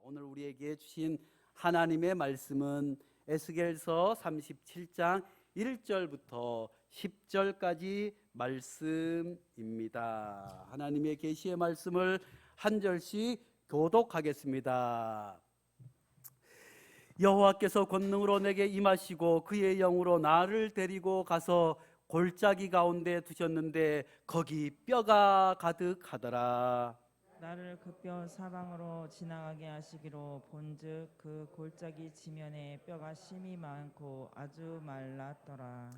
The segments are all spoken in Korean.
오늘 우리에게 주신 하나님의 말씀은 에스겔서 37장 1절부터 10절까지 말씀입니다. 하나님의 계시의 말씀을 한 절씩 교독하겠습니다. 여호와께서 권능으로 내게 임하시고 그의 영으로 나를 데리고 가서 골짜기 가운데 두셨는데 거기 뼈가 가득하더라. 나를 그 뼈 사방으로 지나가게 하시기로 본즉 그 골짜기 지면에 뼈가 심이 많고 아주 말랐더라.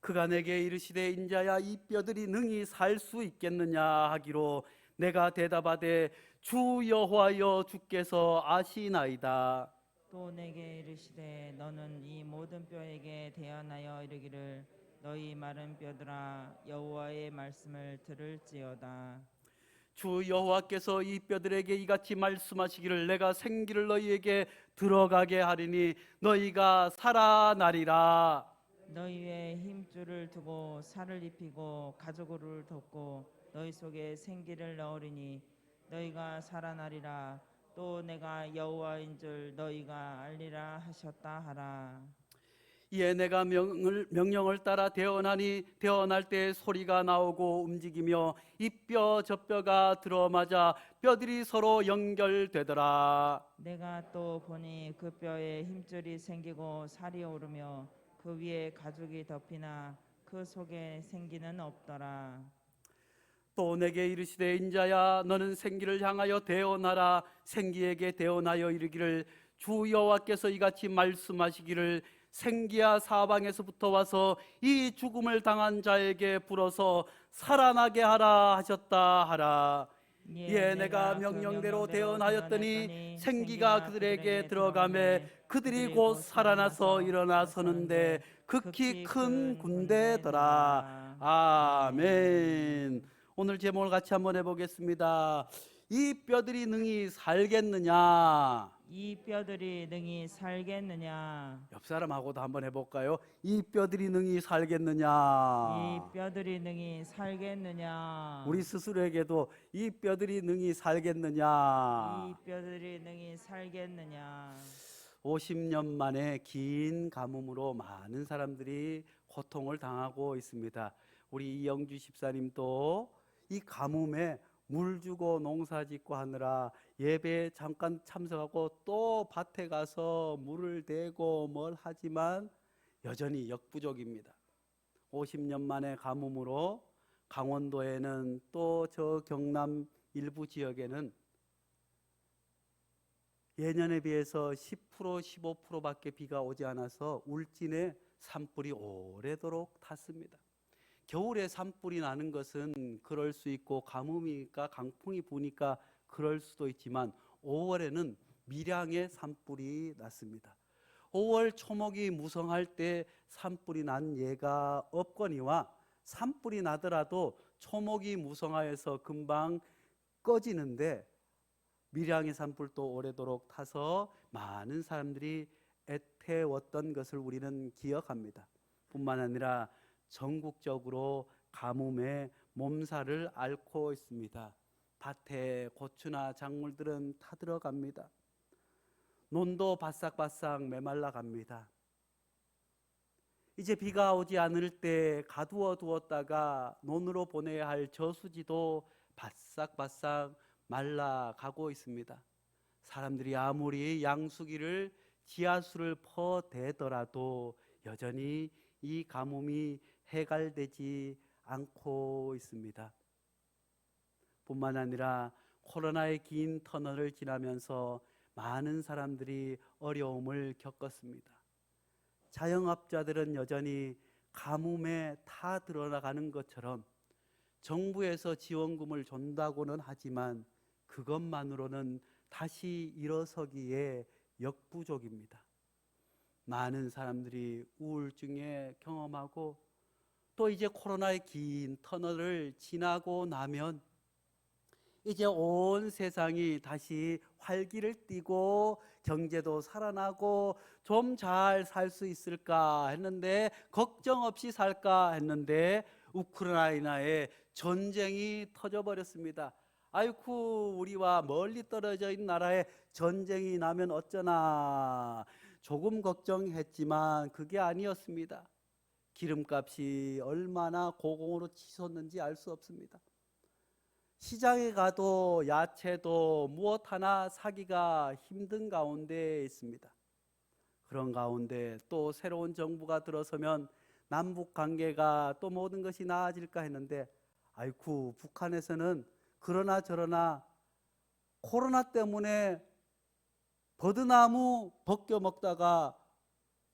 그가 내게 이르시되 인자야 이 뼈들이 능히 살 수 있겠느냐 하기로 내가 대답하되 주 여호와여 주께서 아시나이다. 또 내게 이르시되 너는 이 모든 뼈에게 대언하여 이르기를 너희 마른 뼈들아 여호와의 말씀을 들을지어다. 주 여호와께서 이 뼈들에게 이같이 말씀하시기를 내가 생기를 너희에게 들어가게 하리니 너희가 살아나리라. 너희 위에 힘줄을 두고 살을 입히고 가죽을 덮고 너희 속에 생기를 넣으리니 너희가 살아나리라. 또 내가 여호와인 줄 너희가 알리라 하셨다 하라. 이에 내가 명령을 따라 대언하니 대언할 때 소리가 나오고 움직이며 이 뼈 저 뼈가 들어맞아 뼈들이 서로 연결되더라. 내가 또 보니 그 뼈에 힘줄이 생기고 살이 오르며 그 위에 가죽이 덮이나 그 속에 생기는 없더라. 또 내게 이르시되 인자야 너는 생기를 향하여 대언하라. 생기에게 대언하여 이르기를 주 여호와께서 이같이 말씀하시기를 생기야 사방에서부터 와서 이 죽음을 당한 자에게 불어서 살아나게 하라 하셨다 하라. 예, 내가 명령대로 대언하였더니 생기가 그들에게 들어가매 그들이 곧 살아나서 일어나서는데 극히 큰 군대더라. 아멘. 오늘 제목을 같이 한번 해보겠습니다. 이 뼈들이 능히 살겠느냐? 이 뼈들이 능히 살겠느냐? 옆 사람하고도 한번 해볼까요? 이 뼈들이 능히 살겠느냐? 이 뼈들이 능히 살겠느냐? 우리 스스로에게도 이 뼈들이 능히 살겠느냐? 이 뼈들이 능히 살겠느냐? 50년 만에 긴 가뭄으로 많은 사람들이 고통을 당하고 있습니다. 우리 이영주 집사님도 이 가뭄에 물 주고 농사 짓고 하느라 예배에 잠깐 참석하고 또 밭에 가서 물을 대고 뭘 하지만 여전히 역부족입니다. 50년 만에 가뭄으로 강원도에는 또 저 경남 일부 지역에는 예년에 비해서 10% 15%밖에 비가 오지 않아서 울진에 산불이 오래도록 탔습니다. 겨울에 산불이 나는 것은 그럴 수 있고 가뭄이니까 강풍이 부니까 그럴 수도 있지만 5월에는 밀양에 산불이 났습니다. 5월 초목이 무성할 때 산불이 난 예가 없거니와 산불이 나더라도 초목이 무성하여서 금방 꺼지는데 밀양의 산불도 오래도록 타서 많은 사람들이 애태웠던 것을 우리는 기억합니다. 뿐만 아니라 전국적으로 가뭄에 몸살을 앓고 있습니다. 밭에 고추나 작물들은 타들어갑니다. 논도 바싹바싹 메말라 갑니다. 이제 비가 오지 않을 때 가두어 두었다가 논으로 보내야 할 저수지도 바싹바싹 말라가고 있습니다. 사람들이 아무리 양수기를 지하수를 퍼대더라도 여전히 이 가뭄이 해갈되지 않고 있습니다. 뿐만 아니라 코로나의 긴 터널을 지나면서 많은 사람들이 어려움을 겪었습니다. 자영업자들은 여전히 가뭄에 타 들어가는 것처럼 정부에서 지원금을 준다고는 하지만 그것만으로는 다시 일어서기에 역부족입니다. 많은 사람들이 우울증에 경험하고 또 이제 코로나의 긴 터널을 지나고 나면 이제 온 세상이 다시 활기를 띠고 경제도 살아나고 좀 잘 살 수 있을까 했는데 걱정 없이 살까 했는데 우크라이나에 전쟁이 터져버렸습니다. 아이쿠 우리와 멀리 떨어져 있는 나라에 전쟁이 나면 어쩌나 조금 걱정했지만 그게 아니었습니다. 기름값이 얼마나 고공으로 치솟는지 알 수 없습니다. 시장에 가도 야채도 무엇 하나 사기가 힘든 가운데 있습니다. 그런 가운데 또 새로운 정부가 들어서면 남북 관계가 또 모든 것이 나아질까 했는데 아이쿠 북한에서는 그러나 저러나 코로나 때문에 버드나무 벗겨 먹다가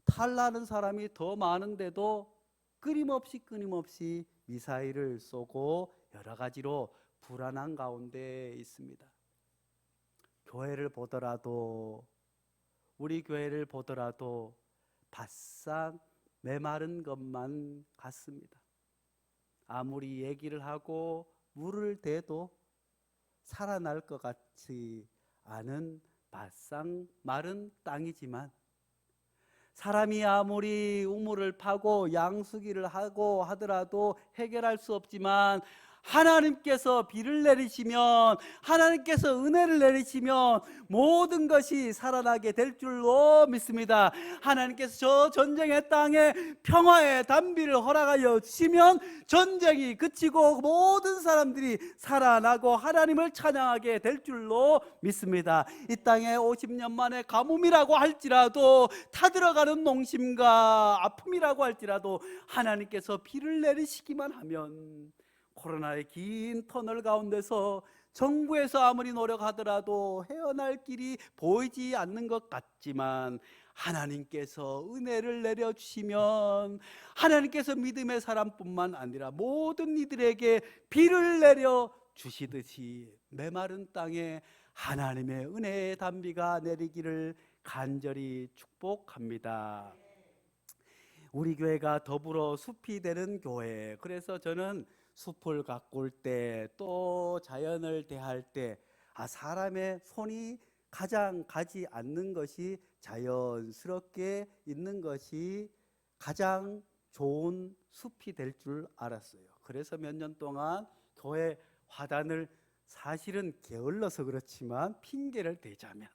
탈나는 사람이 더 많은데도 끊임없이 미사일을 쏘고 여러 가지로 불안한 가운데 있습니다. 교회를 보더라도 우리 교회를 보더라도 바싹 메마른 것만 같습니다. 아무리 얘기를 하고 물을 대도 살아날 것 같지 않은 바싹 마른 땅이지만 사람이 아무리 우물을 파고 양수기를 하고 하더라도 해결할 수 없지만 하나님께서 비를 내리시면 하나님께서 은혜를 내리시면 모든 것이 살아나게 될 줄로 믿습니다. 하나님께서 저 전쟁의 땅에 평화의 단비를 허락하여 주시면 전쟁이 그치고 모든 사람들이 살아나고 하나님을 찬양하게 될 줄로 믿습니다. 이 땅에 50년 만에 가뭄이라고 할지라도 타들어가는 농심과 아픔이라고 할지라도 하나님께서 비를 내리시기만 하면 코로나의 긴 터널 가운데서 정부에서 아무리 노력하더라도 헤어날 길이 보이지 않는 것 같지만 하나님께서 은혜를 내려주시면 하나님께서 믿음의 사람뿐만 아니라 모든 이들에게 비를 내려주시듯이 메마른 땅에 하나님의 은혜의 단비가 내리기를 간절히 축복합니다. 우리 교회가 더불어 숲이 되는 교회, 그래서 저는 숲을 가꿀 때 또 자연을 대할 때 사람의 손이 가장 가지 않는 것이 자연스럽게 있는 것이 가장 좋은 숲이 될 줄 알았어요. 그래서 몇 년 동안 교회 화단을 사실은 게을러서 그렇지만 핑계를 대자면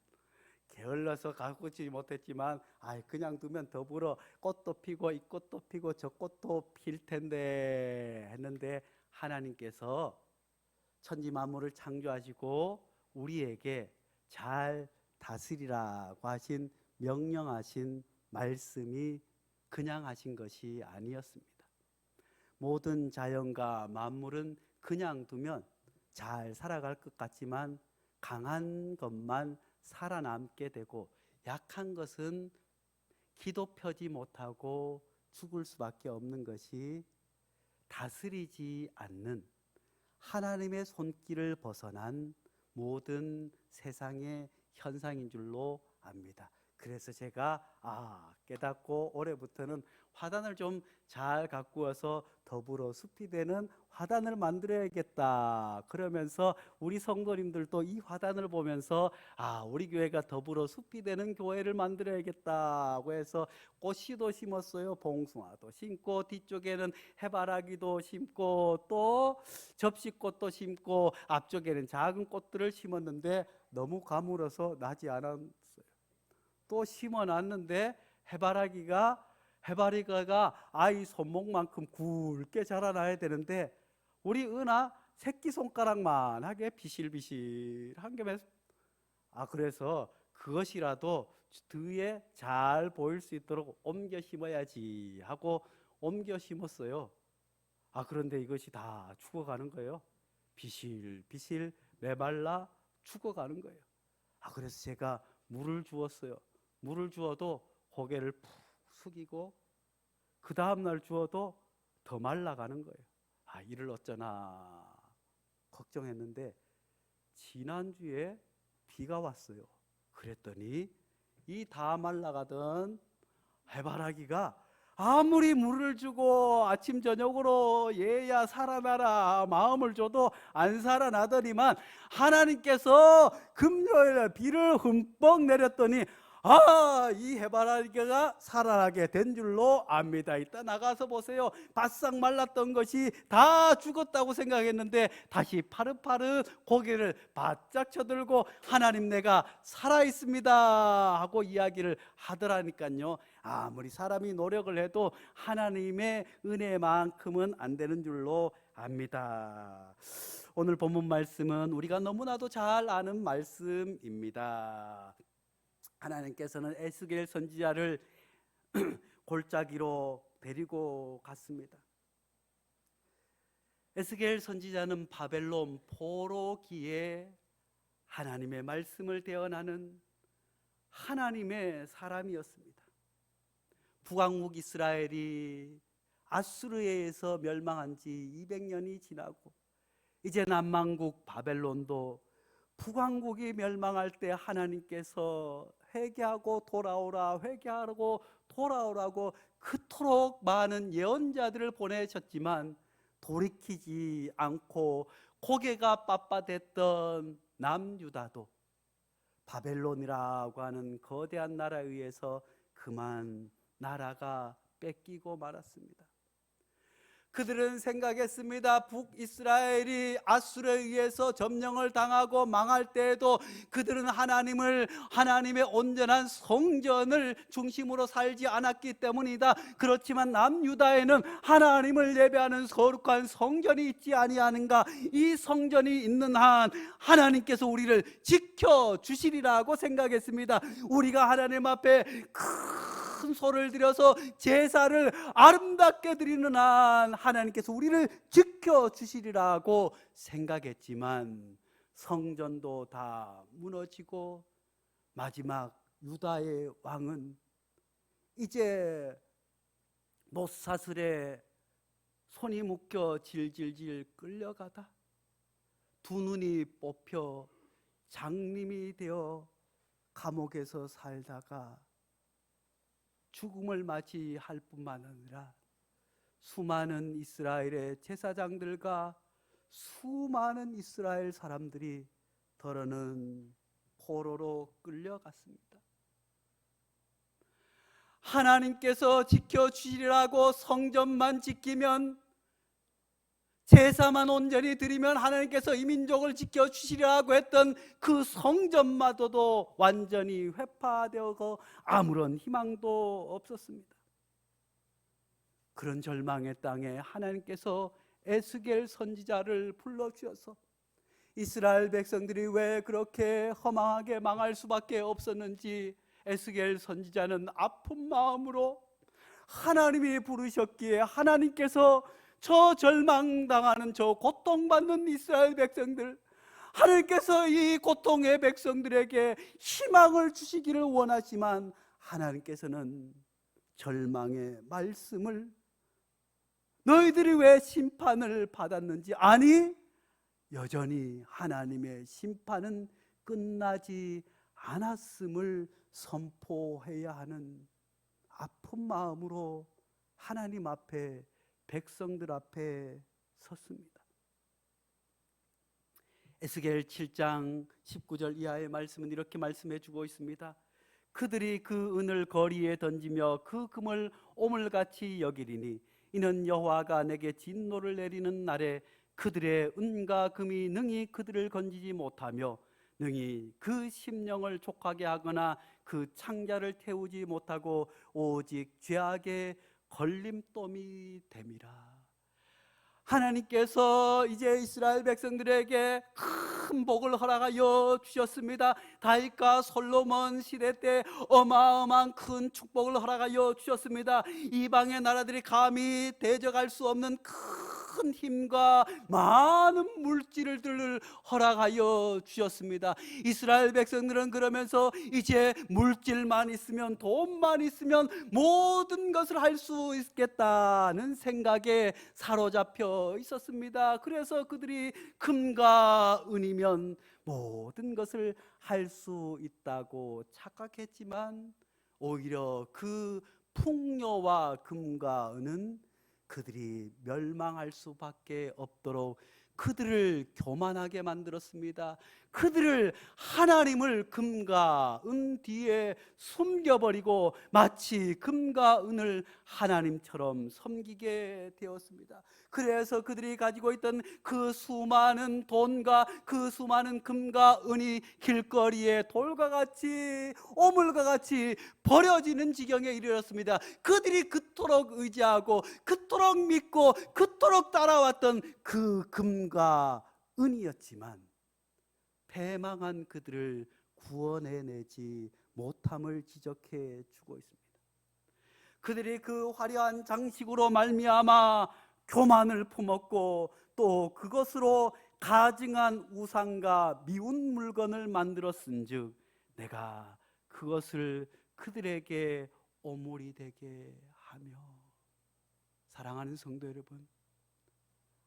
게을러서 가꾸지 못했지만 그냥 두면 더불어 꽃도 피고 이 꽃도 피고 저 꽃도 필 텐데 했는데 하나님께서 천지 만물을 창조하시고 우리에게 잘 다스리라고 하신 명령하신 말씀이 그냥 하신 것이 아니었습니다. 모든 자연과 만물은 그냥 두면 잘 살아갈 것 같지만 강한 것만 살아남게 되고 약한 것은 기도 펴지 못하고 죽을 수밖에 없는 것이 다스리지 않는 하나님의 손길을 벗어난 모든 세상의 현상인 줄로 압니다. 그래서 제가 깨닫고 올해부터는 화단을 좀 잘 가꾸어서 더불어 숲이 되는 화단을 만들어야겠다. 그러면서 우리 성도님들도 이 화단을 보면서 우리 교회가 더불어 숲이 되는 교회를 만들어야겠다고 해서 꽃씨도 심었어요. 봉숭아도 심고 뒤쪽에는 해바라기도 심고 또 접시꽃도 심고 앞쪽에는 작은 꽃들을 심었는데 너무 가물어서 나지 않았어요. 또 심어놨는데 해바라기가 아이 손목만큼 굵게 자라나야 되는데 우리 은하 새끼손가락만 하게 비실비실한 게 그래서 그것이라도 뒤에 잘 보일 수 있도록 옮겨 심어야지 하고 옮겨 심었어요. 그런데 이것이 다 죽어가는 거예요. 비실비실 메말라 죽어가는 거예요. 그래서 제가 물을 주었어요. 물을 주어도 고개를 푹 숙이고 그 다음날 주어도 더 말라가는 거예요. 이를 어쩌나 걱정했는데 지난주에 비가 왔어요. 그랬더니 이 다 말라가던 해바라기가 아무리 물을 주고 아침 저녁으로 얘야 살아나라 마음을 줘도 안 살아나더니만 하나님께서 금요일에 비를 흠뻑 내렸더니 이 해바라기가 살아나게 된 줄로 압니다. 이따 나가서 보세요. 바싹 말랐던 것이 다 죽었다고 생각했는데 다시 파릇파릇 고개를 바짝 쳐들고 하나님 내가 살아있습니다 하고 이야기를 하더라니까요. 아무리 사람이 노력을 해도 하나님의 은혜만큼은 안 되는 줄로 압니다. 오늘 본문 말씀은 우리가 너무나도 잘 아는 말씀입니다. 하나님께서는 에스겔 선지자를 골짜기로 데리고 갔습니다. 에스겔 선지자는 바벨론 포로기에 하나님의 말씀을 대언하는 하나님의 사람이었습니다. 북왕국 이스라엘이 아수르에 의해서 멸망한 지 200년이 지나고 이제 남왕국 바벨론도 북왕국이 멸망할 때 하나님께서 회개하고 돌아오라, 회개하고 돌아오라고 그토록 많은 예언자들을 보내셨지만 돌이키지 않고 고개가 빳빳했던 남유다도 바벨론이라고 하는 거대한 나라에 의해서 그만 나라가 뺏기고 말았습니다. 그들은 생각했습니다. 북이스라엘이 아수르에 의해서 점령을 당하고 망할 때에도 그들은 하나님의 온전한 성전을 중심으로 살지 않았기 때문이다. 그렇지만 남유다에는 하나님을 예배하는 거룩한 성전이 있지 아니하는가? 이 성전이 있는 한 하나님께서 우리를 지켜주시리라고 생각했습니다. 우리가 하나님 앞에 큰 소를 들여서 제사를 아름답게 드리는 한 하나님께서 우리를 지켜주시리라고 생각했지만 성전도 다 무너지고 마지막 유다의 왕은 이제 못사슬에 손이 묶여 질질질 끌려가다 두 눈이 뽑혀 장님이 되어 감옥에서 살다가 죽음을 맞이할 뿐만 아니라 수많은 이스라엘의 제사장들과 수많은 이스라엘 사람들이 더러는 포로로 끌려갔습니다. 하나님께서 지켜주시리라고 성전만 지키면, 제사만 온전히 드리면 하나님께서 이 민족을 지켜주시리라고 했던 그 성전마저도 완전히 회파되고 아무런 희망도 없었습니다. 그런 절망의 땅에 하나님께서 에스겔 선지자를 불러주셔서 이스라엘 백성들이 왜 그렇게 허망하게 망할 수밖에 없었는지 에스겔 선지자는 아픈 마음으로 하나님이 부르셨기에 하나님께서 저 절망당하는 저 고통받는 이스라엘 백성들, 하나님께서 이 고통의 백성들에게 희망을 주시기를 원하지만 하나님께서는 절망의 말씀을, 너희들이 왜 심판을 받았는지, 아니 여전히 하나님의 심판은 끝나지 않았음을 선포해야 하는 아픈 마음으로 하나님 앞에, 백성들 앞에 섰습니다. 에스겔 7장 19절 이하의 말씀은 이렇게 말씀해 주고 있습니다. 그들이 그 은을 거리에 던지며 그 금을 오물같이 여기리니 이는 여호와가 내게 진노를 내리는 날에 그들의 은과 금이 능히 그들을 건지지 못하며 능히 그 심령을 족하게 하거나 그 창자를 태우지 못하고 오직 죄악의 걸림돌이 됨이라. 하나님께서 이제 이스라엘 백성들에게 큰 복을 허락하여 주셨습니다. 다윗과 솔로몬 시대 때 어마어마한 큰 축복을 허락하여 주셨습니다. 이방의 나라들이 감히 대적할 수 없는 큰 힘과 많은 물질들을 허락하여 주셨습니다. 이스라엘 백성들은 그러면서 이제 물질만 있으면, 돈만 있으면 모든 것을 할 수 있겠다는 생각에 사로잡혀 있었습니다. 그래서 그들이 금과 은이면 모든 것을 할 수 있다고 착각했지만 오히려 그 풍요와 금과 은은 그들이 멸망할 수밖에 없도록 그들을 교만하게 만들었습니다. 그들을 하나님을 금과 은 뒤에 숨겨버리고 마치 금과 은을 하나님처럼 섬기게 되었습니다. 그래서 그들이 가지고 있던 그 수많은 돈과 그 수많은 금과 은이 길거리에 돌과 같이 오물과 같이 버려지는 지경에 이르렀습니다. 그들이 그토록 의지하고 그토록 믿고 그토록 따라왔던 그 금과 은이었지만 패망한 그들을 구원해내지 못함을 지적해 주고 있습니다. 그들이 그 화려한 장식으로 말미암아 교만을 품었고 또 그것으로 가증한 우상과 미운 물건을 만들었은즉 내가 그것을 그들에게 오물이 되게 하며. 사랑하는 성도 여러분,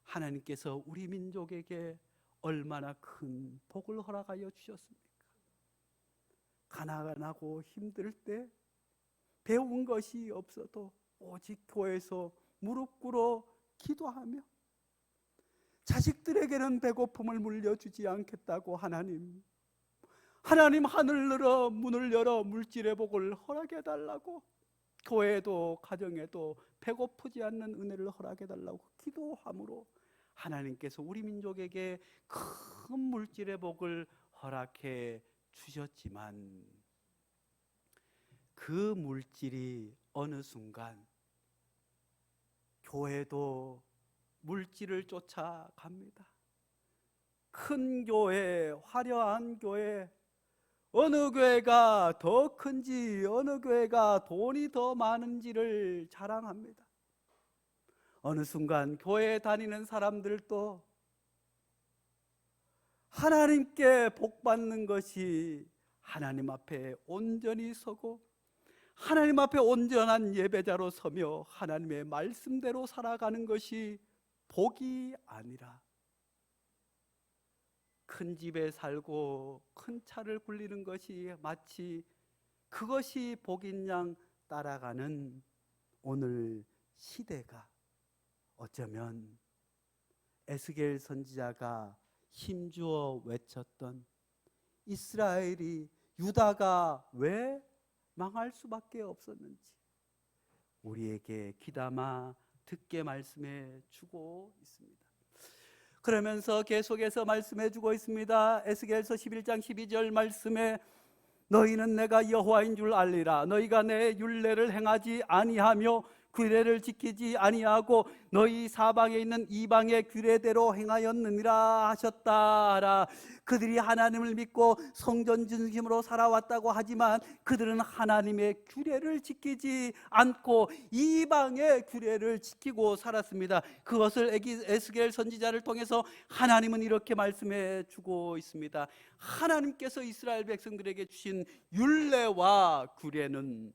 하나님께서 우리 민족에게 얼마나 큰 복을 허락하여 주셨습니까? 가난하고 힘들 때 배운 것이 없어도 오직 교회에서 무릎 꿇어 기도하며 자식들에게는 배고픔을 물려주지 않겠다고 하나님 하늘 문을 열어 물질의 복을 허락해 달라고, 교회에도 가정에도 배고프지 않는 은혜를 허락해 달라고 기도함으로 하나님께서 우리 민족에게 큰 물질의 복을 허락해 주셨지만 그 물질이 어느 순간 교회도 물질을 쫓아갑니다. 큰 교회, 화려한 교회, 어느 교회가 더 큰지, 어느 교회가 돈이 더 많은지를 자랑합니다. 어느 순간 교회에 다니는 사람들도 하나님께 복받는 것이 하나님 앞에 온전히 서고 하나님 앞에 온전한 예배자로 서며 하나님의 말씀대로 살아가는 것이 복이 아니라 큰 집에 살고 큰 차를 굴리는 것이 마치 그것이 복인 양 따라가는 오늘 시대가 어쩌면 에스겔 선지자가 힘주어 외쳤던 이스라엘이, 유다가 왜 망할 수밖에 없었는지 우리에게 귀담아 듣게 말씀해 주고 있습니다. 그러면서 계속해서 말씀해 주고 있습니다. 에스겔서 11장 12절 말씀에 너희는 내가 여호와인 줄 알리라. 너희가 내 율례를 행하지 아니하며 규례를 지키지 아니하고 너희 사방에 있는 이방의 규례대로 행하였느니라 하셨다라. 그들이 하나님을 믿고 성전 중심으로 살아왔다고 하지만 그들은 하나님의 규례를 지키지 않고 이방의 규례를 지키고 살았습니다. 그것을 에스겔 선지자를 통해서 하나님은 이렇게 말씀해 주고 있습니다. 하나님께서 이스라엘 백성들에게 주신 율례와 규례는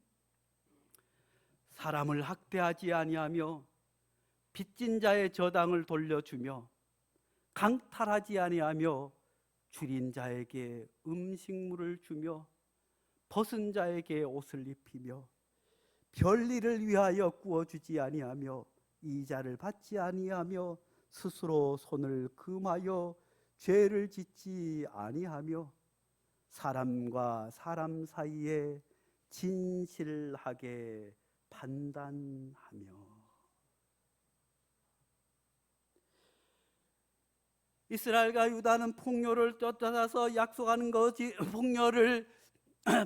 사람을 학대하지 아니하며 빚진 자의 저당을 돌려주며 강탈하지 아니하며 줄인 자에게 음식물을 주며 벗은 자에게 옷을 입히며 별일을 위하여 구워주지 아니하며 이자를 받지 아니하며 스스로 손을 금하여 죄를 짓지 아니하며 사람과 사람 사이에 진실하게 판단하며. 이스라엘과 유다는 풍요를 쫓아서 약속하는 거지, 풍요를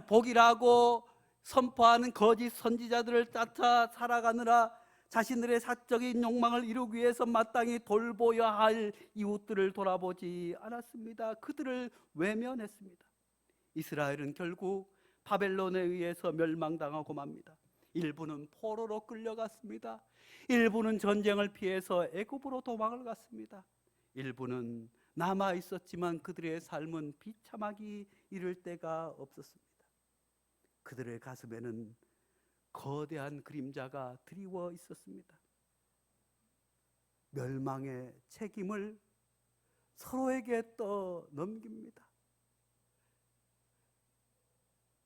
복이라고 선포하는 거짓 선지자들을 쫓아 살아가느라 자신들의 사적인 욕망을 이루기 위해서 마땅히 돌보여야 할 이웃들을 돌아보지 않았습니다. 그들을 외면했습니다. 이스라엘은 결국 바벨론에 의해서 멸망당하고 맙니다. 일부는 포로로 끌려갔습니다. 일부는 전쟁을 피해서 애굽으로 도망을 갔습니다. 일부는 남아 있었지만 그들의 삶은 비참하기 이를 데가 없었습니다. 그들의 가슴에는 거대한 그림자가 드리워 있었습니다. 멸망의 책임을 서로에게 떠넘깁니다.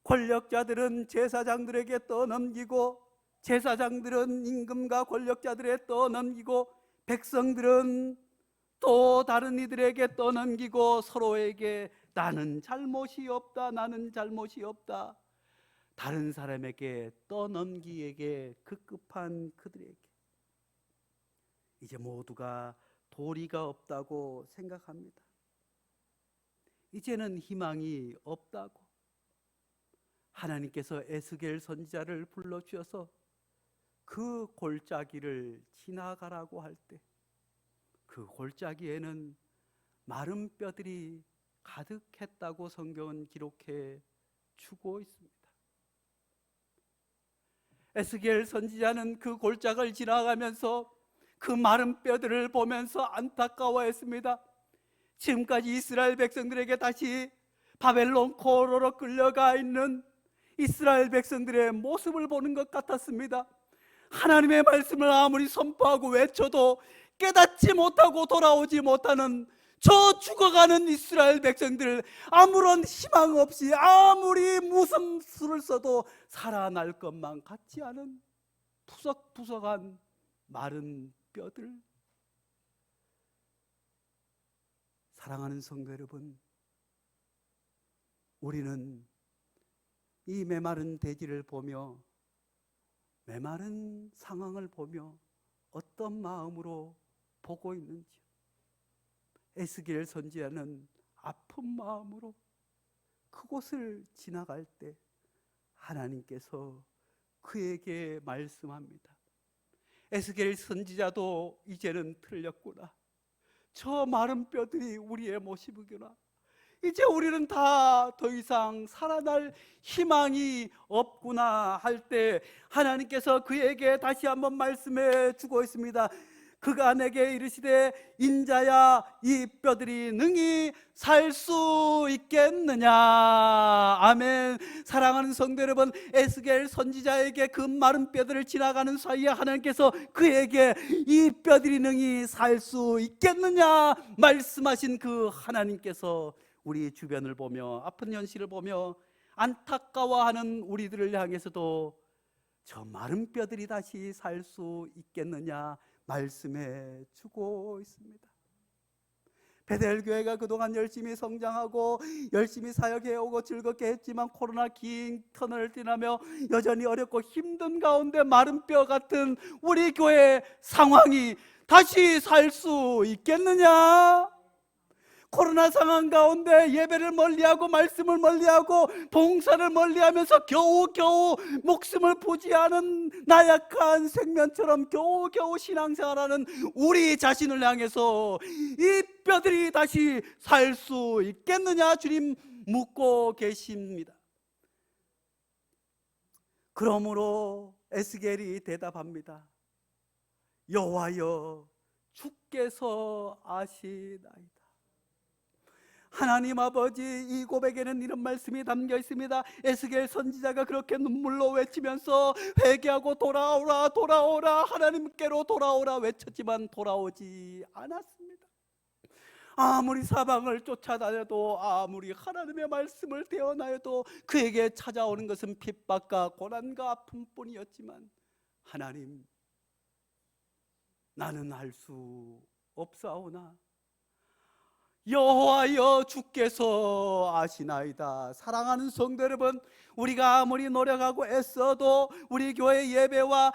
권력자들은 제사장들에게 떠넘기고 제사장들은 임금과 권력자들에게 떠넘기고 백성들은 또 다른 이들에게 떠넘기고 서로에게 나는 잘못이 없다, 나는 잘못이 없다, 다른 사람에게 떠넘기에게 급급한 그들에게 이제 모두가 도리가 없다고 생각합니다. 이제는 희망이 없다고 하나님께서 에스겔 선지자를 불러주셔서 그 골짜기를 지나가라고 할 때 그 골짜기에는 마른 뼈들이 가득했다고 성경은 기록해 주고 있습니다. 에스겔 선지자는 그 골짜기를 지나가면서 그 마른 뼈들을 보면서 안타까워했습니다. 지금까지 이스라엘 백성들에게 다시 바벨론 포로로 끌려가 있는 이스라엘 백성들의 모습을 보는 것 같았습니다. 하나님의 말씀을 아무리 선포하고 외쳐도 깨닫지 못하고 돌아오지 못하는 저 죽어가는 이스라엘 백성들, 아무런 희망 없이 아무리 무슨 수를 써도 살아날 것만 같지 않은 푸석푸석한 마른 뼈들. 사랑하는 성도 여러분, 우리는 이 메마른 대지를 보며, 메마른 상황을 보며 어떤 마음으로 보고 있는지, 에스겔 선지자는 아픈 마음으로 그곳을 지나갈 때 하나님께서 그에게 말씀합니다. 에스겔 선지자도 이제는 틀렸구나. 저 마른 뼈들이 우리의 모습이구나. 이제 우리는 다 더 이상 살아날 희망이 없구나 할 때 하나님께서 그에게 다시 한번 말씀해 주고 있습니다. 그가 내게 이르시되 인자야, 이 뼈들이 능히 살 수 있겠느냐. 아멘. 사랑하는 성도 여러분, 에스겔 선지자에게 그 마른 뼈들을 지나가는 사이에 하나님께서 그에게 이 뼈들이 능히 살 수 있겠느냐 말씀하신 그 하나님께서 우리 주변을 보며 아픈 현실을 보며 안타까워하는 우리들을 향해서도 저 마른 뼈들이 다시 살 수 있겠느냐 말씀해 주고 있습니다. 베델교회가 그동안 열심히 성장하고 열심히 사역해오고 즐겁게 했지만 코로나 긴 터널을 지나며 여전히 어렵고 힘든 가운데 마른 뼈 같은 우리 교회 상황이 다시 살 수 있겠느냐? 코로나 상황 가운데 예배를 멀리하고 말씀을 멀리하고 봉사를 멀리하면서 겨우겨우 목숨을 부지하는 나약한 생명처럼 겨우겨우 신앙생활하는 우리 자신을 향해서 이 뼈들이 다시 살 수 있겠느냐 주님 묻고 계십니다. 그러므로 에스겔이 대답합니다. 여호와여, 주께서 아시나이다. 하나님 아버지, 이 고백에는 이런 말씀이 담겨 있습니다. 에스겔 선지자가 그렇게 눈물로 외치면서 회개하고 돌아오라 돌아오라 하나님께로 돌아오라 외쳤지만 돌아오지 않았습니다. 아무리 사방을 쫓아다녀도 아무리 하나님의 말씀을 대언하여도 그에게 찾아오는 것은 핍박과 고난과 아픔뿐이었지만 하나님, 나는 할 수 없사오나 여호와여, 주께서 아시나이다. 사랑하는 성도 여러분, 우리가 아무리 노력하고 애써도 우리 교회 예배와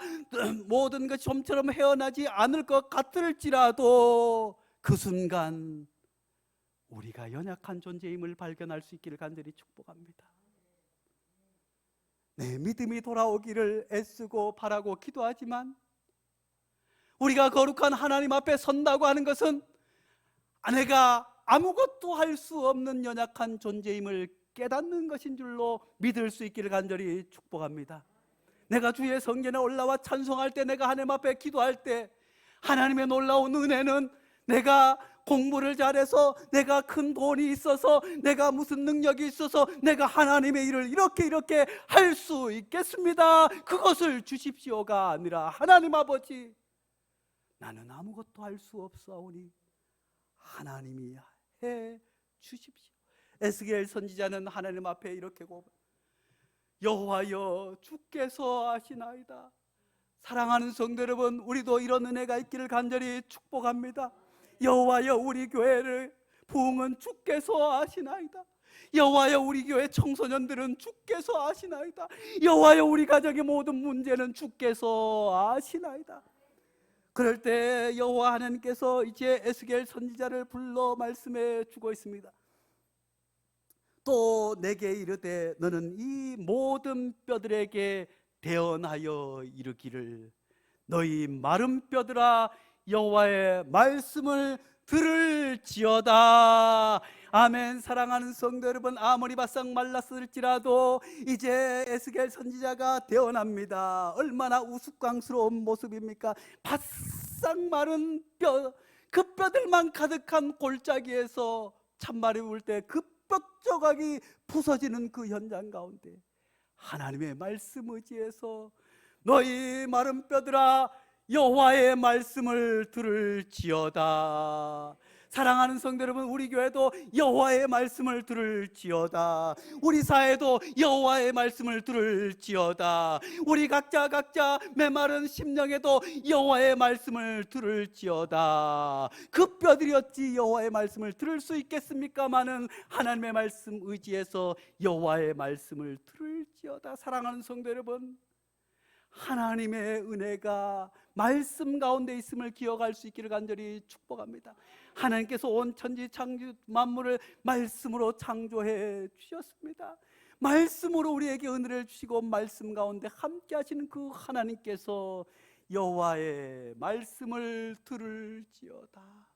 모든 것이 좀처럼 헤어나지 않을 것 같을지라도 그 순간 우리가 연약한 존재임을 발견할 수 있기를 간절히 축복합니다. 내 믿음이 돌아오기를 애쓰고 바라고 기도하지만 우리가 거룩한 하나님 앞에 선다고 하는 것은 내가 아무것도 할 수 없는 연약한 존재임을 깨닫는 것인 줄로 믿을 수 있기를 간절히 축복합니다. 내가 주의 성전에 올라와 찬송할 때, 내가 하나님 앞에 기도할 때 하나님의 놀라운 은혜는 내가 공부를 잘해서, 내가 큰 돈이 있어서, 내가 무슨 능력이 있어서 내가 하나님의 일을 이렇게 할 수 있겠습니다. 그것을 주십시오가 아니라 하나님 아버지, 나는 아무것도 할 수 없사오니 하나님이 해 주십시오. 에스겔 선지자는 하나님 앞에 이렇게 고백, 여호와여, 주께서 아시나이다. 사랑하는 성도 여러분, 우리도 이런 은혜가 있기를 간절히 축복합니다. 여호와여 우리 교회를 부흥은 주께서 아시나이다. 여호와여 우리 교회 청소년들은 주께서 아시나이다. 여호와여 우리 가정의 모든 문제는 주께서 아시나이다. 그럴 때 여호와 하나님께서 이제 에스겔 선지자를 불러 말씀해 주고 있습니다. 또 내게 이르되 너는 이 모든 뼈들에게 대언하여 이르기를 너희 마른 뼈들아 여호와의 말씀을 들을지어다. 아멘. 사랑하는 성도 여러분, 아무리 바싹 말랐을지라도 이제 에스겔 선지자가 대언합니다. 얼마나 우스꽝스러운 모습입니까? 바싹 마른 뼈, 그 뼈들만 가득한 골짜기에서 찬바람이 불 때 그 뼈조각이 부서지는 그 현장 가운데 하나님의 말씀 의지해서 너희 마른 뼈들아 여호와의 말씀을 들을지어다. 사랑하는 성도 여러분, 우리 교회도 여호와의 말씀을 들을지어다. 우리 사회도 여호와의 말씀을 들을지어다. 우리 각자 메마른 심령에도 여호와의 말씀을 들을지어다. 그 뼈들이 어찌 여호와의 말씀을 들을 수 있겠습니까마는 하나님의 말씀 의지해서 여호와의 말씀을 들을지어다. 사랑하는 성도 여러분, 하나님의 은혜가 말씀 가운데 있음을 기억할 수 있기를 간절히 축복합니다. 하나님께서 온 천지 창조 만물을 말씀으로 창조해 주셨습니다. 말씀으로 우리에게 은혜를 주시고 말씀 가운데 함께 하시는 그 하나님께서 여호와의 말씀을 들을지어다.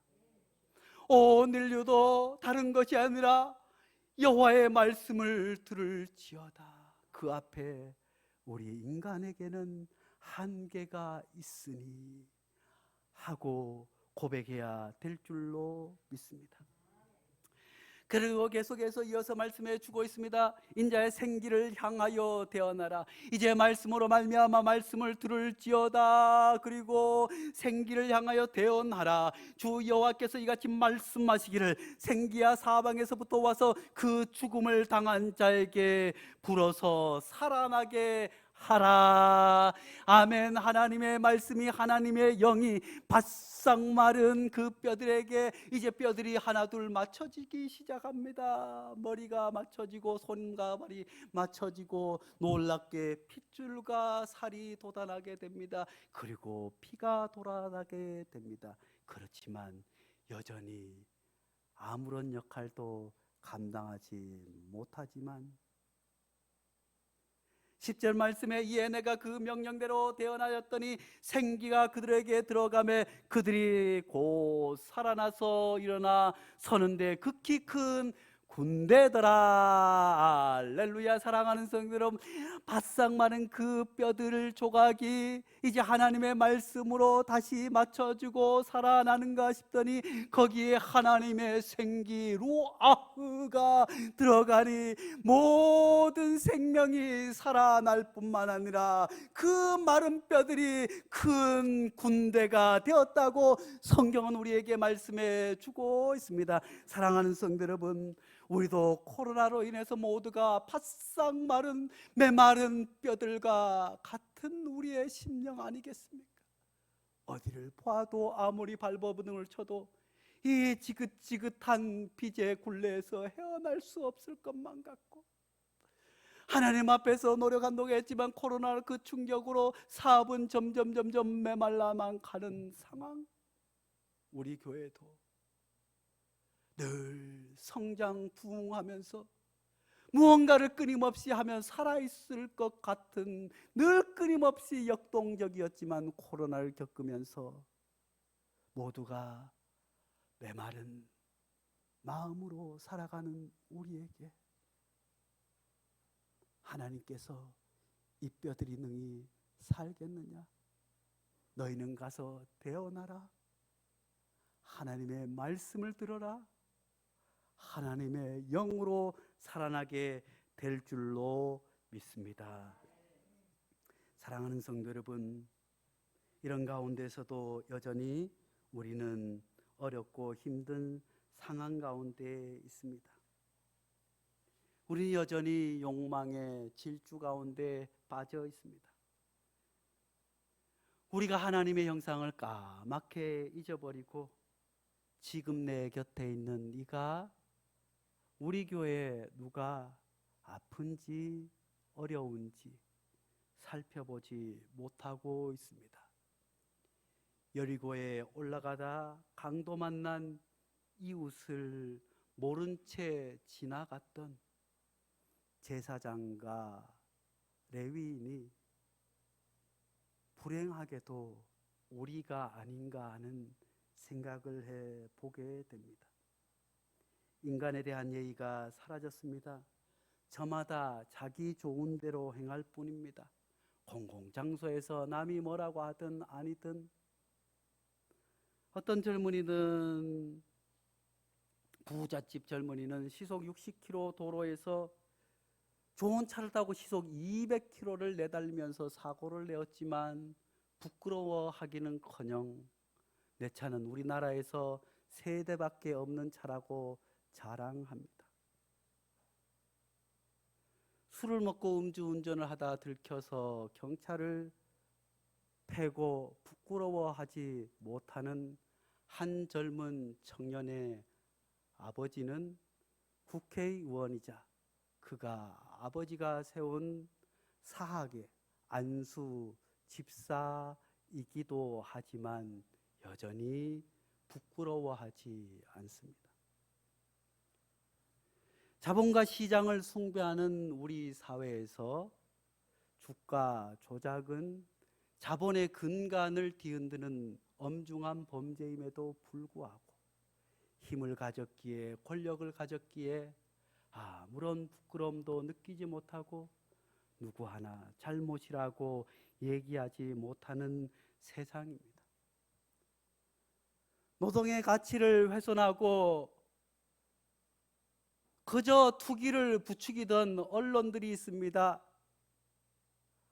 온 인류도 다른 것이 아니라 여호와의 말씀을 들을지어다. 그 앞에 우리 인간에게는 한계가 있으니 하고 고백해야 될 줄로 믿습니다. 그리고 계속해서 이어서 말씀해 주고 있습니다. 인자의 생기를 향하여 대언하라. 이제 말씀으로 말미암아 말씀을 들을지어다. 그리고 생기를 향하여 대언하라. 주 여호와께서 이같이 말씀하시기를 생기야 사방에서부터 와서 그 죽음을 당한 자에게 불어서 살아나게 하라. 아멘. 하나님의 말씀이, 하나님의 영이 바싹 마른 그 뼈들에게 이제 뼈들이 하나둘 맞춰지기 시작합니다. 머리가 맞춰지고 손과 발이 맞춰지고 놀랍게 핏줄과 살이 돋아나게 됩니다. 그리고 피가 돌아나게 됩니다. 그렇지만 여전히 아무런 역할도 감당하지 못하지만 10절 말씀에 이에 내가 그 명령대로 대언하였더니 생기가 그들에게 들어가매 그들이 곧 살아나서 일어나 서는데 극히 큰 군대더라. 할렐루야. 사랑하는 성도 여러분, 바싹 마른 그 뼈들 조각이 이제 하나님의 말씀으로 다시 맞춰주고 살아나는가 싶더니 거기에 하나님의 생기 루아흐가 들어가니 모든 생명이 살아날 뿐만 아니라 그 마른 뼈들이 큰 군대가 되었다고 성경은 우리에게 말씀해 주고 있습니다. 사랑하는 성도 여러분, 우리도 코로나로 인해서 모두가 바싹 마른 메마른 뼈들과 같은 우리의 심령 아니겠습니까? 어디를 봐도 아무리 발버둥을 쳐도 이 지긋지긋한 빚의 굴레에서 헤어날 수 없을 것만 같고 하나님 앞에서 노력했지만 코로나 그 충격으로 사업은 점점 메말라만 가는 상황. 우리 교회도 늘 성장 부흥하면서 무언가를 끊임없이 하면 살아있을 것 같은 늘 끊임없이 역동적이었지만 코로나를 겪으면서 모두가 메마른 마음으로 살아가는 우리에게 하나님께서 이 뼈들이 능히 살겠느냐? 너희는 가서 대언하라. 하나님의 말씀을 들어라. 하나님의 영으로 살아나게 될 줄로 믿습니다. 사랑하는 성도 여러분, 이런 가운데서도 여전히 우리는 어렵고 힘든 상황 가운데 있습니다. 우리는 여전히 욕망의 질주 가운데 빠져 있습니다. 우리가 하나님의 형상을 까맣게 잊어버리고 지금 내 곁에 있는 네가 우리 교회에 누가 아픈지 어려운지 살펴보지 못하고 있습니다. 여리고에 올라가다 강도 만난 이웃을 모른 채 지나갔던 제사장과 레위인이 불행하게도 우리가 아닌가 하는 생각을 해보게 됩니다. 인간에 대한 예의가 사라졌습니다. 저마다 자기 좋은 대로 행할 뿐입니다. 공공장소에서 남이 뭐라고 하든 아니든, 어떤 젊은이는, 부잣집 젊은이는 시속 60km 도로에서 좋은 차를 타고 시속 200km를 내달리면서 사고를 내었지만 부끄러워하기는커녕 내 차는 우리나라에서 3대밖에 없는 차라고 자랑합니다. 술을 먹고 음주운전을 하다 들켜서 경찰을 패고 부끄러워하지 못하는 한 젊은 청년의 아버지는 국회의원이자 그가 아버지가 세운 사학의 안수 집사이기도 하지만 여전히 부끄러워하지 않습니다. 자본과 시장을 숭배하는 우리 사회에서 주가 조작은 자본의 근간을 뒤흔드는 엄중한 범죄임에도 불구하고 힘을 가졌기에, 권력을 가졌기에 아무런 부끄러움도 느끼지 못하고 누구 하나 잘못이라고 얘기하지 못하는 세상입니다. 노동의 가치를 훼손하고 그저 투기를 부추기던 언론들이 있습니다.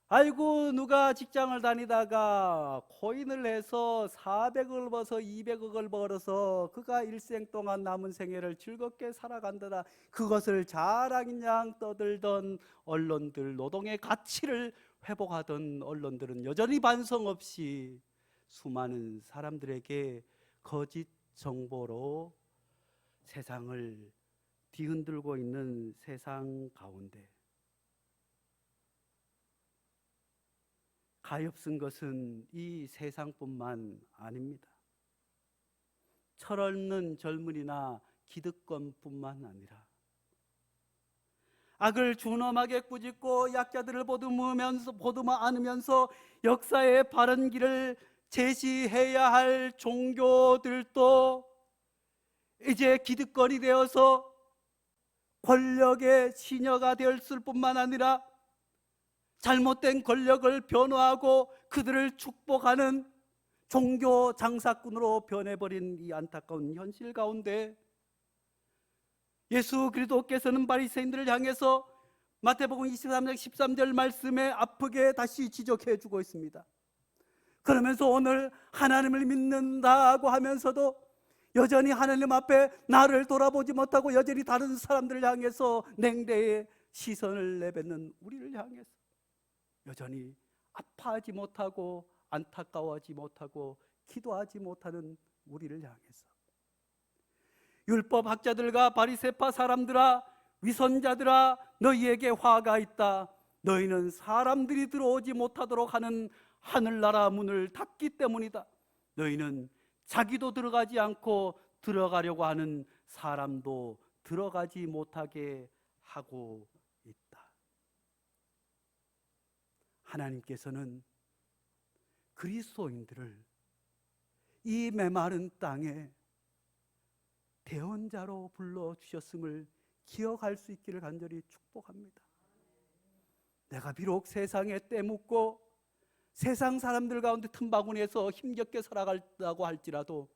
아이고, 누가 직장을 다니다가 코인을 해서 400억을 벌어서 200억을 벌어서 그가 일생 동안 남은 생애를 즐겁게 살아간다다, 그것을 자랑인 양 떠들던 언론들, 노동의 가치를 회복하던 언론들은 여전히 반성 없이 수많은 사람들에게 거짓 정보로 세상을 뒤흔들고 있는 세상 가운데 가엾은 것은 이 세상뿐만 아닙니다. 철없는 젊은이나 기득권뿐만 아니라 악을 준엄하게 꾸짖고 약자들을 보듬어 안으면서 역사의 바른 길을 제시해야 할 종교들도 이제 기득권이 되어서 권력의 시녀가 되었을 뿐만 아니라 잘못된 권력을 변호하고 그들을 축복하는 종교 장사꾼으로 변해버린 이 안타까운 현실 가운데 예수 그리스도께서는 바리새인들을 향해서 마태복음 23장 13절 말씀에 아프게 다시 지적해 주고 있습니다. 그러면서 오늘 하나님을 믿는다고 하면서도 여전히 하나님 앞에 나를 돌아보지 못하고 여전히 다른 사람들을 향해서 냉대의 시선을 내뱉는 우리를 향해서 여전히 아파하지 못하고 안타까워하지 못하고 기도하지 못하는 우리를 향해서 율법학자들과 바리새파 사람들아, 위선자들아, 너희에게 화가 있다. 너희는 사람들이 들어오지 못하도록 하는 하늘나라 문을 닫기 때문이다. 너희는 자기도 들어가지 않고 들어가려고 하는 사람도 들어가지 못하게 하고 있다. 하나님께서는 그리스도인들을 이 메마른 땅에 대언자로 불러주셨음을 기억할 수 있기를 간절히 축복합니다. 내가 비록 세상에 때묻고 세상 사람들 가운데 틈바구니에서 힘겹게 살아간다고 할지라도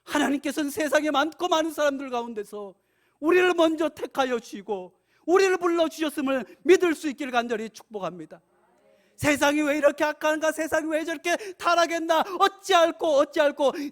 하나님께서는 세상에 많고 많은 사람들 가운데서 우리를 먼저 택하여 주시고 우리를 불러주셨음을 믿을 수 있기를 간절히 축복합니다. 세상이 왜 이렇게 악한가, 세상이 왜 저렇게 타락했나, 어찌할꼬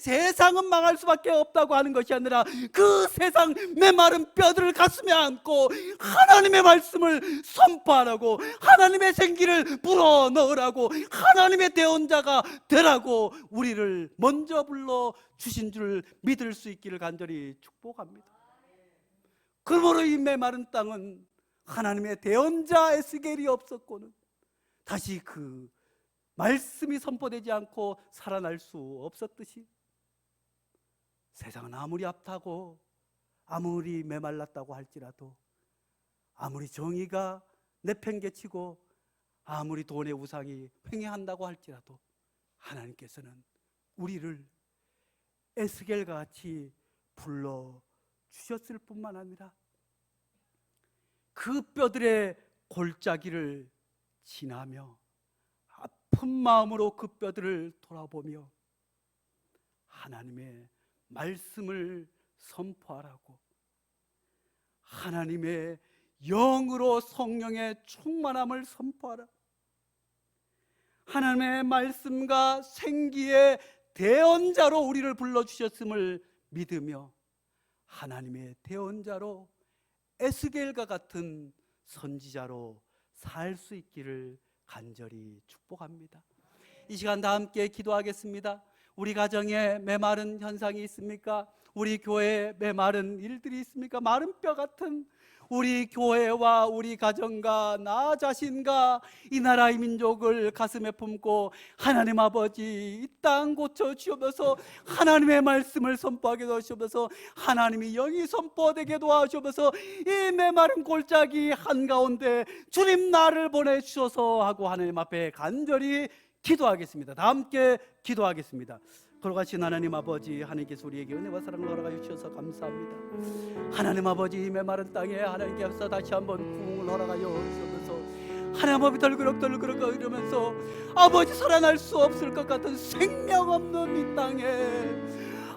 세상은 망할 수밖에 없다고 하는 것이 아니라 그 세상 메마른 뼈들을 가슴에 안고 하나님의 말씀을 선포하라고, 하나님의 생기를 불어넣으라고, 하나님의 대언자가 되라고 우리를 먼저 불러 주신 줄 믿을 수 있기를 간절히 축복합니다. 그러므로 이 메마른 땅은 하나님의 대언자 에스겔이 없었고는 다시 그 말씀이 선포되지 않고 살아날 수 없었듯이, 세상은 아무리 아프고 아무리 메말랐다고 할지라도, 아무리 정의가 내팽개치고 아무리 돈의 우상이 횡행한다고 할지라도, 하나님께서는 우리를 에스겔과 같이 불러 주셨을 뿐만 아니라 그 뼈들의 골짜기를 지나며 아픈 마음으로 그 뼈들을 돌아보며 하나님의 말씀을 선포하라고, 하나님의 영으로 성령의 충만함을 선포하라, 하나님의 말씀과 생기의 대언자로 우리를 불러주셨음을 믿으며 하나님의 대언자로 에스겔과 같은 선지자로 살 수 있기를 간절히 축복합니다. 이 시간 다 함께 기도하겠습니다. 우리 가정에 메마른 현상이 있습니까? 우리 교회에 메마른 일들이 있습니까? 마른 뼈 같은 우리 교회와 우리 가정과 나 자신과 이 나라의 민족을 가슴에 품고 하나님 아버지 이 땅 고쳐 주옵소서, 하나님의 말씀을 선포하게 도와주옵소서, 하나님이 영이 선포되게 도와주옵소서, 이 메마른 골짜기 한가운데 주님 나를 보내주셔서 하고 하나님 앞에 간절히 기도하겠습니다. 다 함께 기도하겠습니다. 걸어가신 하나님 아버지, 하나님께서 우리에게 은혜와 사랑을 허락하여 주셔서 감사합니다. 하나님 아버지, 이 메마른 땅에 하나님께서 다시 한번 부흥을 허락하여 주셔서 하나님 아버지 덜그럭 이러면서 아버지 살아날 수 없을 것 같은 생명 없는 이 땅에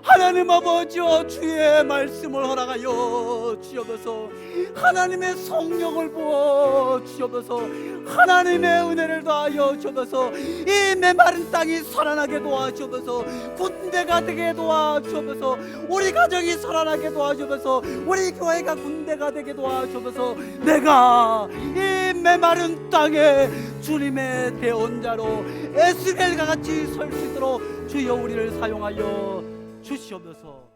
하나님 아버지여 주의 말씀을 허락하여 주옵소서, 하나님의 성령을 부어 주옵소서, 하나님의 은혜를 더하여 주옵소서, 이 메마른 땅이 살아나게 도와주옵소서, 군대가 되게 도와주옵소서, 우리 가정이 살아나게 도와주옵소서, 우리 교회가 군대가 되게 도와주옵소서, 내가 이 메마른 땅에 주님의 대언자로 에스겔과 같이 설 수 있도록 주여 우리를 사용하여 주시옵소서.